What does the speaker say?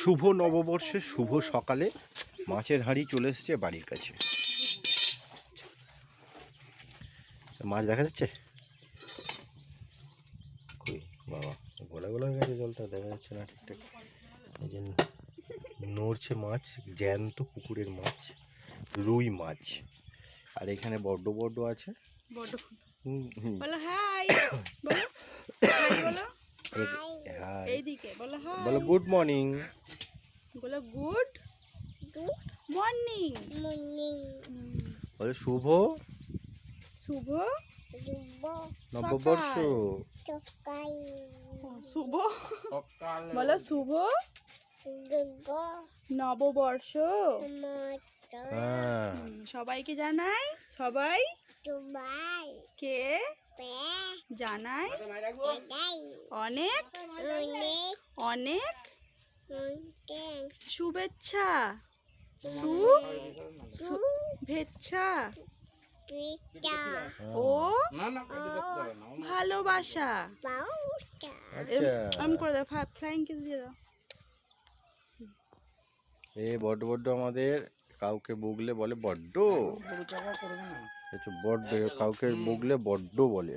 শুভ নববর্ষের শুভ সকালে মাছের হাঁড়ি চলে এসছে বাড়ির কাছে। মাছ দেখা যাচ্ছে? কই বাবা, গোলা গোলা হয়ে গেছে জলটা, দেখা যাচ্ছে না ঠিকঠাক। এই যে নড়ছে মাছ, জ্যান্ত পুকুরের মাছ, রুই মাছ। আর এখানে বড্ড বড্ড আছে। বলো হাই, বলো হাই, বলো এইদিকে বলো হাই, বলো গুড মর্নিং, বলো গুড মর্নিং, বলো শুভ শুভ নববর্ষ। শুভ বলো শুভ নববর্ষ। সবাইকে জানাই, সবাই কে জানাই অনেক অনেক শুভেচ্ছা, শুভেচ্ছা ও ভালোবাসা। আমি করে দাও, ফ্লাইং কিস দিয়ে দাও। এ বড্ড বড্ড আমাদের কাউকে বগলে বলে বড্ড, বড্ড কাউকে বগলে বড্ড বলে।